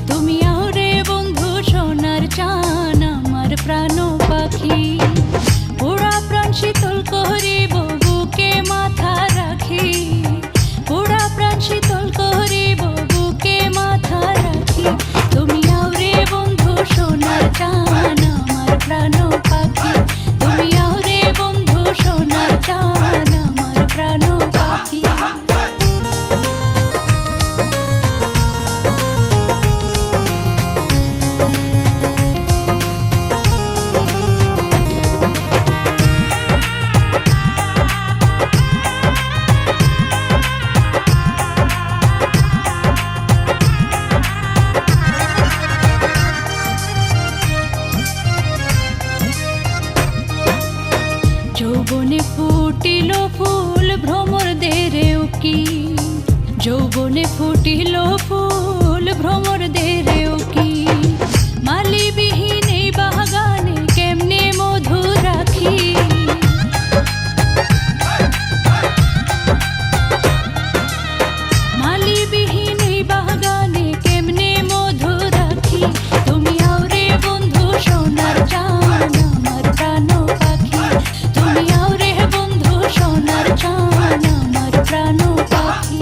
তুমি আহরে বন্ধু সোনার চান আমার প্রাণ পাখি পোড়া প্রাণ শীতল করিব বুকে মাথা রাখি পোড়া প্রাণ শীতল করিব বুকে মাথা রাখি তুমি আহরে বন্ধু সোনার চান আমার প্রাণ পাখি তুমি আহরে বন্ধু সোনার চান আমার প্রাণ পাখি যৌবনে ফুটিল ফুল ভ্রমর দেরেও কি যৌবনে ফুটিল ফুল ভ্রমর দেরেও কি মালিবিহীন এই বাগানে কেমনে মধু রাখি মালিবিহীন এই বাগানে কেমনে মধু রাখি তুমি আওরে বন্ধু সোনার চান আমার প্রাণ পাখি তুমি আওরে বন্ধু সোনার চান আমার প্রাণ পাখি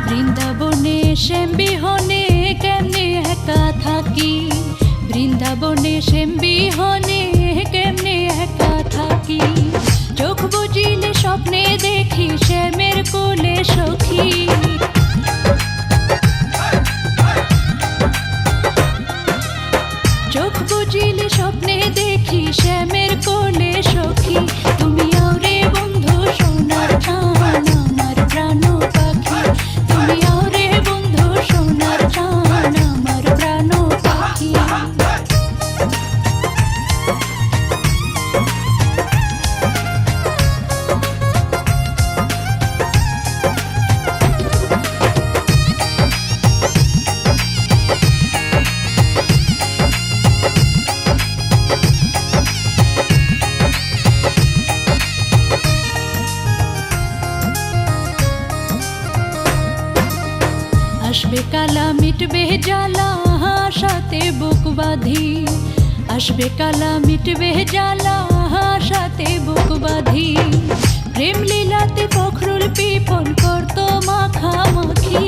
বৃন্দাবনে শ্যাম বিহনে কেমনে একা থাকি বৃন্দাবনে শ্যাম বিহনে কেমনে একা থাকি চোখ বুজিলে স্বপ্নে দেখি শ্যামের কোলে সখী চোখ বুজিলে স্বপ্নে দেখি শ্যামের কোলে সখী তুমি আওরে বন্ধু সোনার চান আমার প্রাণ পাখি তুমি আওরে বন্ধু সোনার চান আমার প্রাণ পাখি আসবে কালা মিটবে জ্বালা আশাতে বুক বাঁধি আসবে কালা মিটবে জ্বালা আশাতে বুক বাঁধি প্রেম লীলাতে ফখরুল পিপন করতো মাখামাখি